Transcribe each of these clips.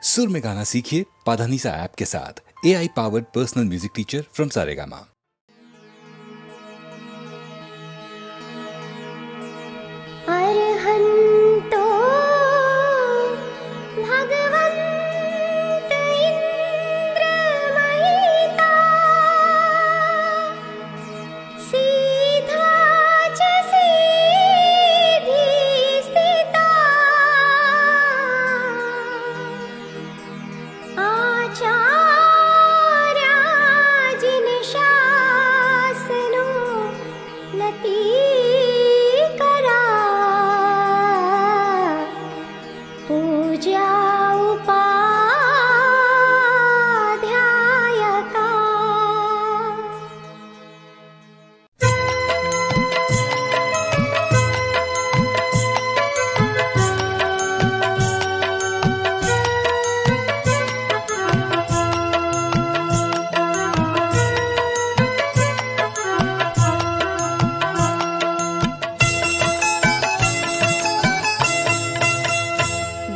सुर में गाना सीखिए पाधानीसा ऐप के साथ। AI powered personal music teacher from Saregama. अर्हन्तो भगवन्त इन्द्रमहिता सीधा च सीधी स्थिता आचार्याजिन शासनो नति पूजा उपाध्यायका।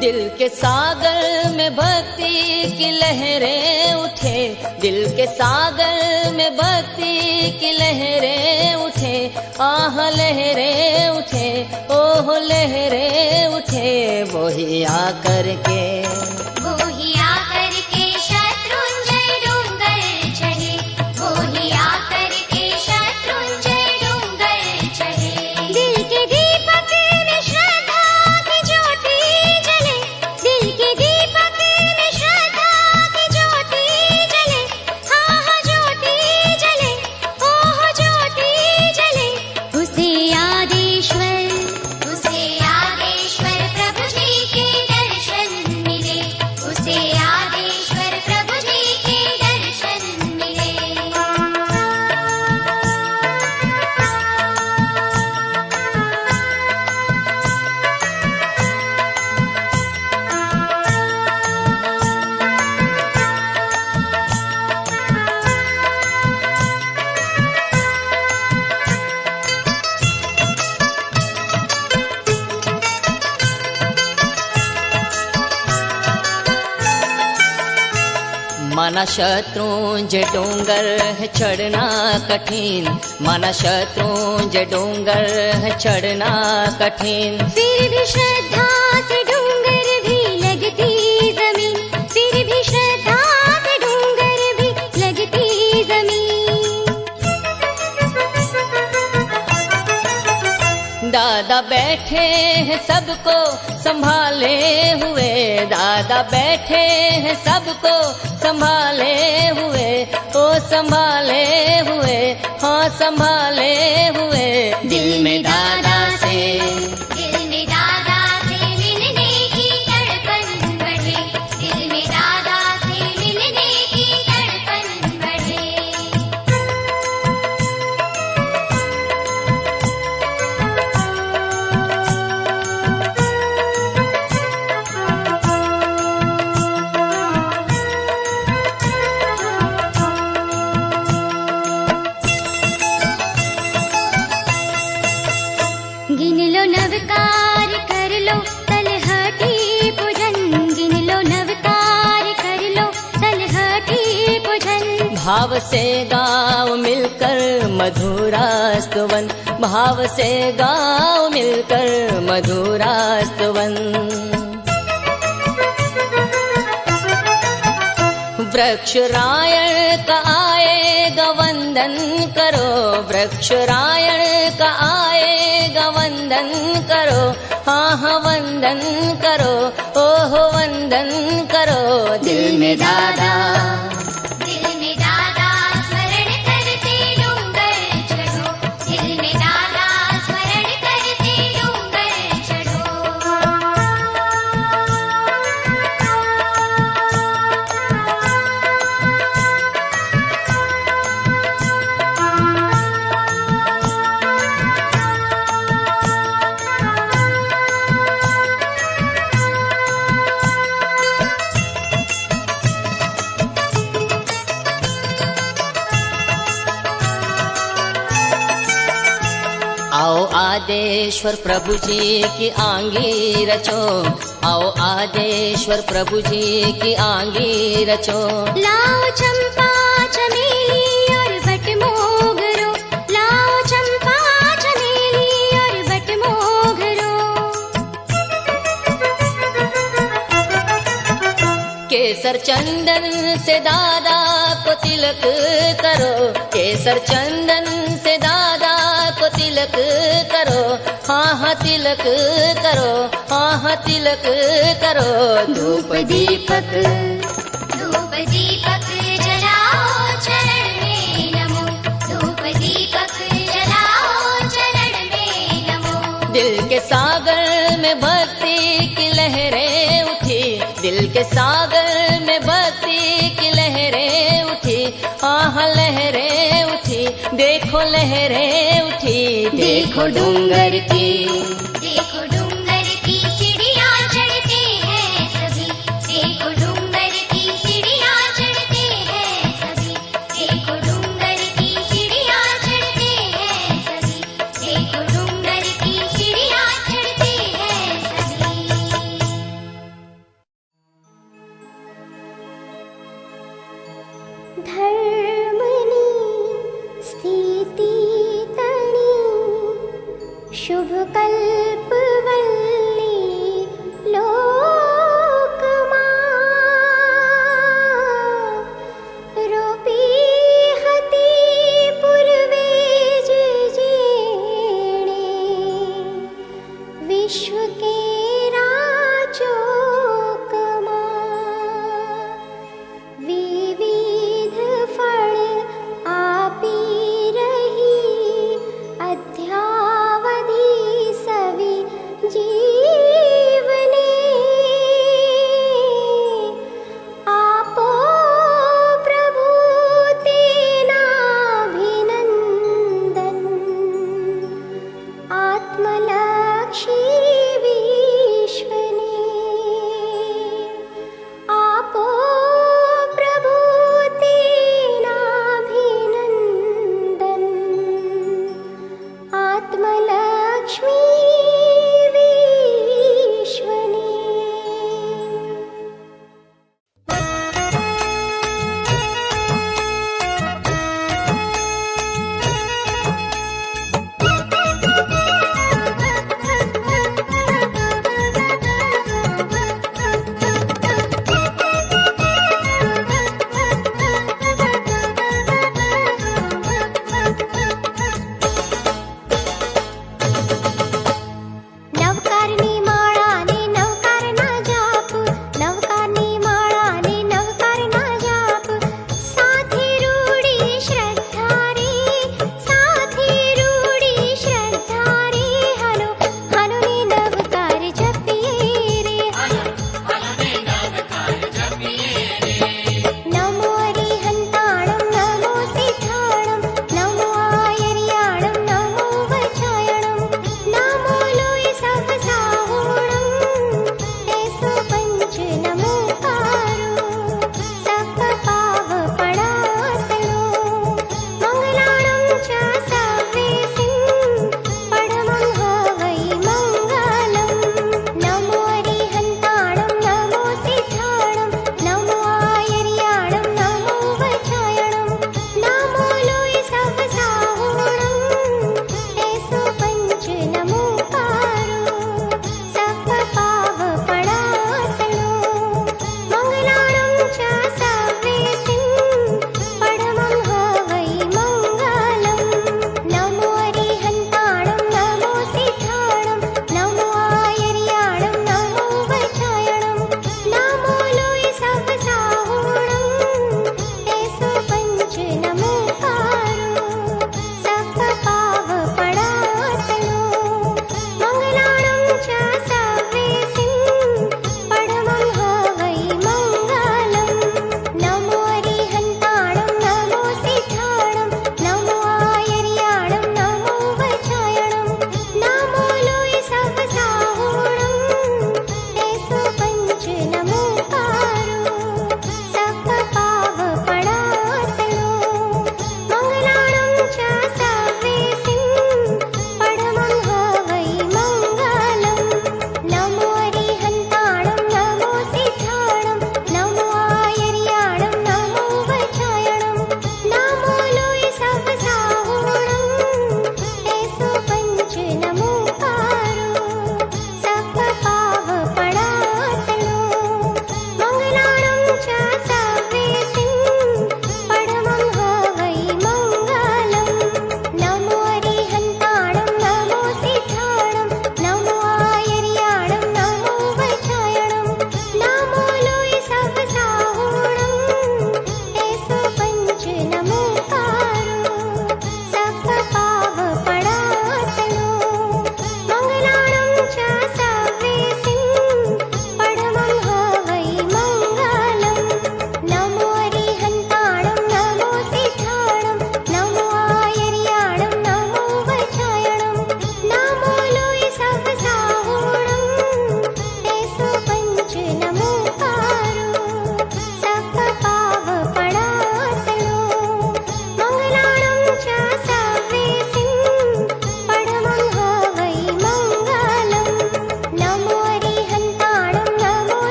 दिल के सागर में भक्ति की लहरें उठे, दिल के सागर में भक्ति की लहरें उठे, आह लहरें उठे, ओह लहरें उठे, वही आकर के शत्रुंजय डूंगर चढ़े, वही आकर के शत्रुंजय डूंगर चढ़े। दिल के दीपक में श्रद्धा की ज्योति जले, दिल के दीपक में श्रद्धा की ज्योति जले, आह ज्योति जले, ओह ज्योति जले। उसे आदेश्वर प्रभु जी के दर्शन मिले, उसे आदेश्वर प्रभु जी के दर्शन मिले। माना शत्रुंजय डूंगर है चढ़ना कठिन, माना शत्रुंजय डूंगर है चढ़ना कठिन। फिर भी श्रद्धा से डूंगर भी लगती जमीन, फिर भी श्रद्धा से डूंगर भी लगती जमीन। दादा बैठे हैं सबको संभाले हुए, दादा बैठे हैं सबको संभाले हुए, ओ संभाले हुए, हाँ संभाले हुए। दिल में दादा से मिलने की तड़पन बढ़े, दिल में दादा से मिलने की तड़पन बढ़े। गिन लो नवकार कर लो तलहटी पूजन, गिन लो नवकार कर लो तलहटी पूजन। भाव से गाँव मिलकर मधुरा स्तवन, भाव से गाँव मिलकर मधुरा स्तवन। वृक्ष रायण का आएगा वंदन करो, वृक्ष रायण का आएगा वंदन करो, हाँ हाँ वंदन करो, ओह वंदन करो। दिल में दादा स्मरण करते डूंगर चढ़ो, दिल में दादा स्मरण करते डूंगर चढ़ो। आओ आदेश्वर प्रभु जी की आंगी रचो, आओ आदेश्वर प्रभु जी की आंगी रचो। लाओ चंपा चमेली और बट मोगरो, लाओ चंपा चमेली और बट मोगरो। केसर चंदन से दादा को तिलक करो, केसर चंदन से दादा को तिलक करो। हाँ हाँ तिलक करो, हाँ हाँ तिलक करो। धूप दीपक जलाओ चरण में नमो, धूप दीपक जलाओ चरण में नमो। दिल के सागर में भक्ति की लहरें उठी, दिल के सागर में भक्ति की लहरें उठी। हाँ हाँ लहरें उठी, देखो लहरें उठी। देखो डूंगर की, देखो डूंगर की सीढ़ियाँ चढ़ते हैं सभी, देखो डूंगर की सीढ़ियाँ चढ़ते हैं सभी, देखो डूंगर की सीढ़ियाँ चढ़ते हैं सभी, देखो डूंगर की सीढ़ियाँ चढ़ते हैं सभी। धर्मनी स्थिति तणी शुभ कल्पवल्ली लोकमा, रोपी हती पूर्वे जेणे, विश्व के राजोकमा। विविध फल आपी रही अध्यावधि सब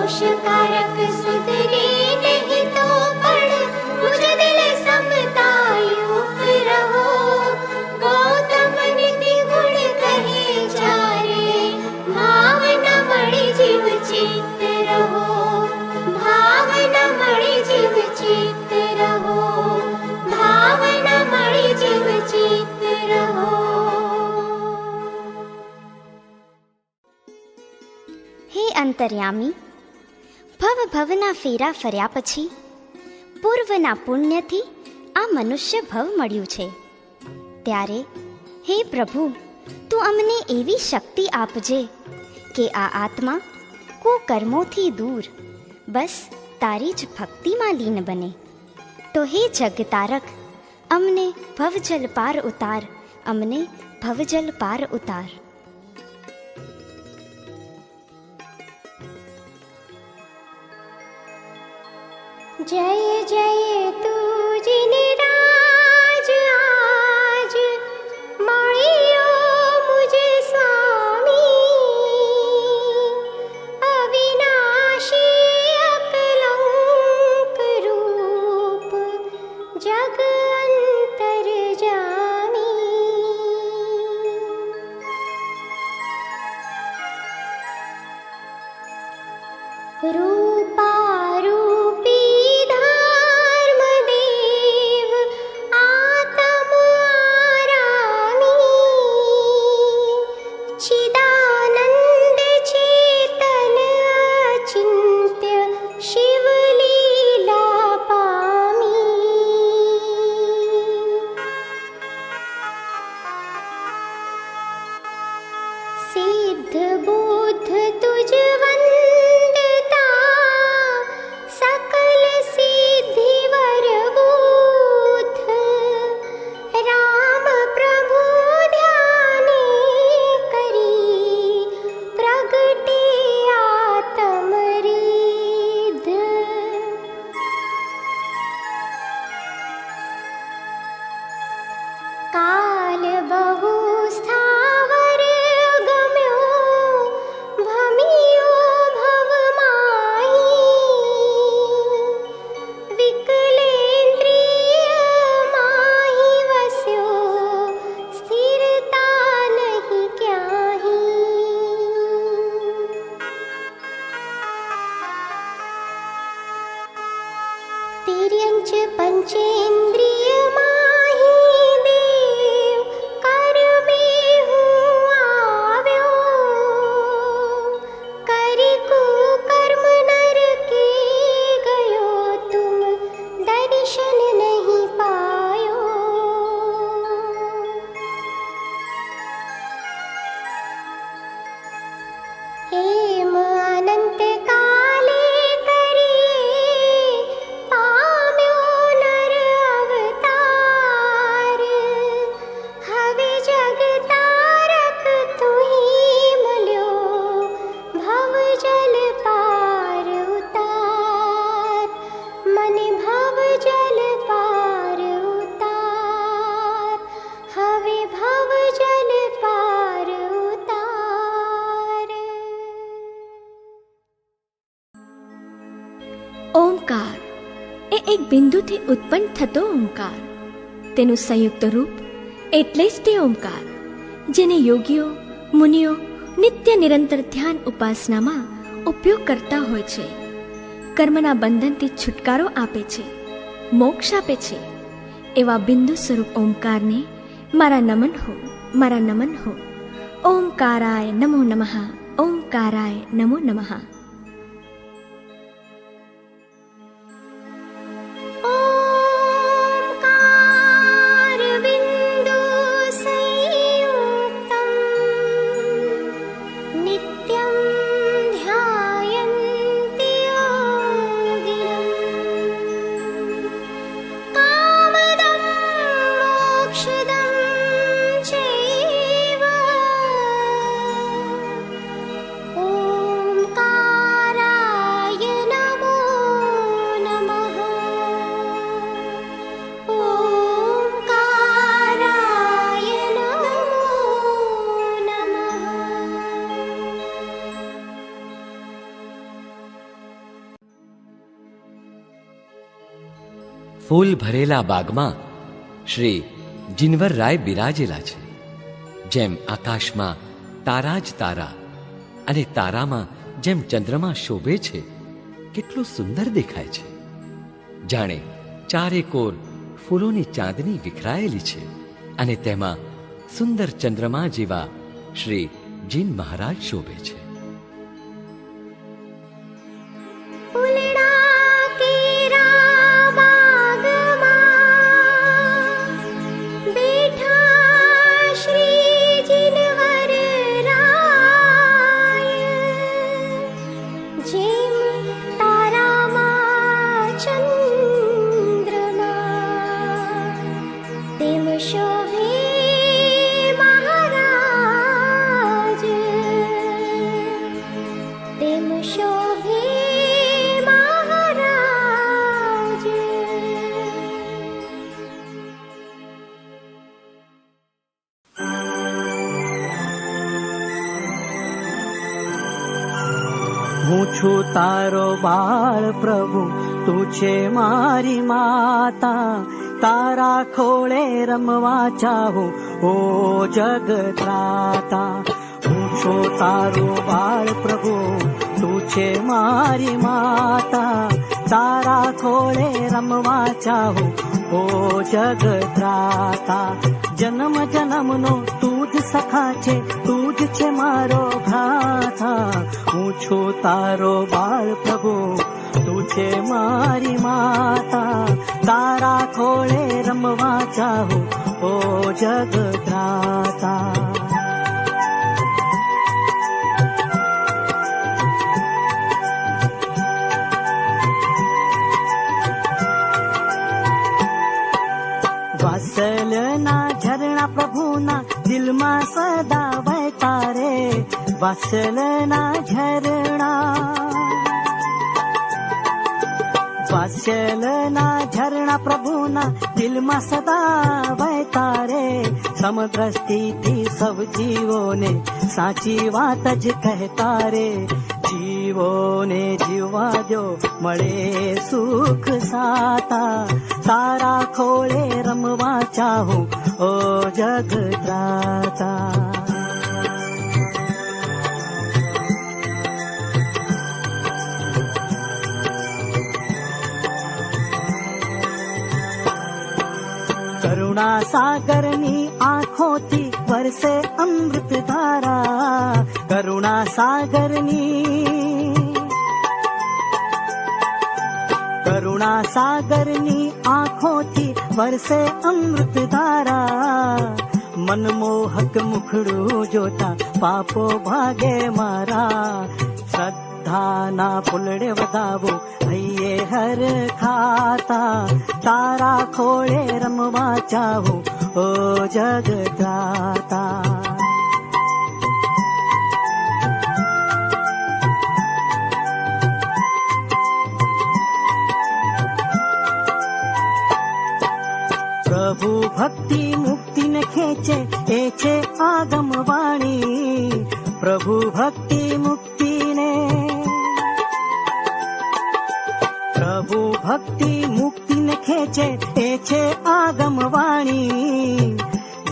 दोषकारक सुधरे नहीं तो पढ़ मुझ दिल समताई रहो। गौतम निधि गुण कहे चारे भावना मणि जीव चित्त रहो। भावना मणि जीव चित्त रहो। भावना मणि जीव चित्त रहो। હે અંતર્યામી, ભવ ભવના ફેરા ફર્યા પછી પૂર્વના પુણ્યથી આ મનુષ્ય ભવ મળ્યું છે. ત્યારે હે પ્રભુ, તું અમને એવી શક્તિ આપજે કે આ આત્મા કુકર્મોથી દૂર બસ તારી જ ભક્તિમાં લીન બને. તો હે જગતારક, અમને ભવજલ પાર ઉતાર, અમને ભવજલ પાર ઉતાર. जय जय तू जिन राज आज माणियो मुझे स्वामी। अविनाशी अकलंक रूप जग अंतर जानी। रूपा रूपी सिद्ध बुद्ध तुझ वंदता सकल सिद्धि वर बूथ। राम प्रभु ध्याने करी प्रगटे आत्म रिद्ध। काल बहु स्थावर गम्यो भमियो भव माही। विकलेन्द्रिय माही वस्यो स्थिरता नहीं क्याही। तिर्यंच पंचेन्द्रिय माही देव कर में हूँ आव्यो। करी कुकर्म नर के गयो तुम दर्शन नहीं पायो। हेम अनंत काले करिए पाम्यो नर अवतार। हवे जगतारक तुही मल्यो भव जल पार उतार। मन भव जल पार उतार। हवे भव जल पार उतार। ઓમકાર એ એક બિંદુથી ઉત્પન્ન થતો ઓમકાર. તેનું સંયુક્ત રૂપ એટલે જ તે ઓમકાર, જેને યોગીઓ મુનિઓ નિત્ય નિરંતર ધ્યાન ઉપાસનામાં ઉપયોગ કરતા હોય છે. કર્મના બંધનથી છુટકારો આપે છે, મોક્ષ આપે છે. એવા બિંદુ સ્વરૂપ ઓમકારને મારા નમન હો, મારા નમન હો. ઓમકારાય નમો નમઃ. ઓમકારાય નમો નમઃ. ओंकार बिंदु संयुक्तं नित्यं ध्यायन्ति योगिनं। कामदं मोक्षदं चैव ओंकार ફૂલ ભરેલા બાગમાં શ્રી જીનવરરાય બિરાજેલા છે. જેમ આકાશમાં તારા જ તારા અને તારામાં જેમ ચંદ્રમા શોભે છે, કેટલું સુંદર દેખાય છે. જાણે ચારે કોર ફૂલોની ચાંદની વિખરાયેલી છે અને તેમાં સુંદર ચંદ્રમા જેવા શ્રી જીન મહારાજ શોભે છે. હું છું તારો બાળ પ્રભુ, તું છે મારી માતા. તારા ખોળે રમવા ચાહું ઓ જગત્રાતા. હું છું તારો બાળ પ્રભુ, તું છે મારી માતા. તારા ખોળે રમવા ચાહું ઓ જગત્રાતા. જન્મ જન્મનો તું જ સખા છે, તું જ છે મારો ભ્રાતા. હું છું તારો બાળ પ્રભુ, તું છે મારી માતા. તારા ખોળે રમવા ચાહું ઓ જગત્રાતા. વાત્સલ્યના ઝરણા પ્રભુના દિલમાં સદા વહેતા રે. વાત્સલ્યના ઝરણા, વાત્સલ્યના ઝરણા પ્રભુના દિલમાં સદા વહેતા રે. સમદ્રષ્ટિથી સૌ જીવોને સાચી વાત જ કહેતા રે. જીવોને જીવવા જો મળે સુખ સાતા. તારા ખોળે રમવા ચાહું ઓ જગત્રાતા. કરુણા સાગરની આંખોથી વરસે અમૃત ધારા. કરુણા સાગરની, કરુણા સાગરની આંખોથી વરસે અમૃત ધારા. મનમોહક મુખડું જોતા પાપો ભાગે મારા. શ્રદ્ધાના ફૂલડે વધાવો હૈયે હર ખાતા. તારા ખોળે રમવા ચાહું ઓ જગત્રાતા. પ્રભુ ભક્તિ મુક્તિને ખેંચે એ છે આગમ વાણી. પ્રભુ ભક્તિ મુક્તિને, પ્રભુ ભક્તિ મુક્તિને ખેંચે એ છે આગમ વાણી.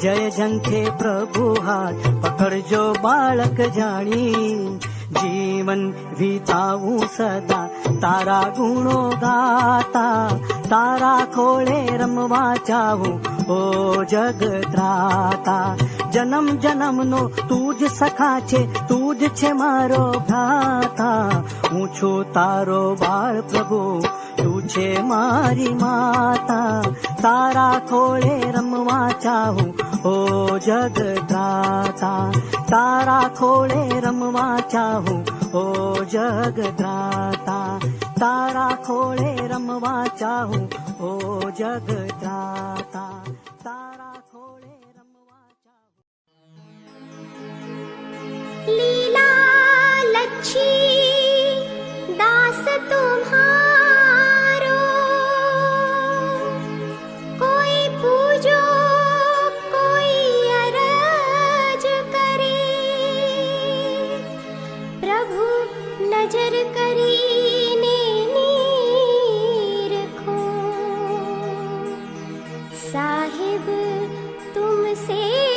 જય જંખે પ્રભુ હાથ પકડજો બાળક જાણી. જીવન વીતાવું સદા તારા ગુણો ગાતા. તારા ખોળે રમવા ચાહું ઓ જગત્રાતા. જન્મ જન્મનો તું જ સખા છે, તું જ છે મારો ભ્રાતા. હું છું તારો બાળ પ્રભુ, તું છે મારી માતા. તારા ખોળે રમવા ચાહું ઓ જગત્રાતા. તારા ખોળે રમવા ચાહું ઓ જગત્રાતા. તારા ખોળે રમવા ચાહું ઓ જગત્રાતા. તારા ખોળે રમવા ચાહું. लीला लच्छी दास तुम्हारो, कोई पूजो कोई अरज करे. प्रभु नजर करीने नीरखो, साहिब तुमसे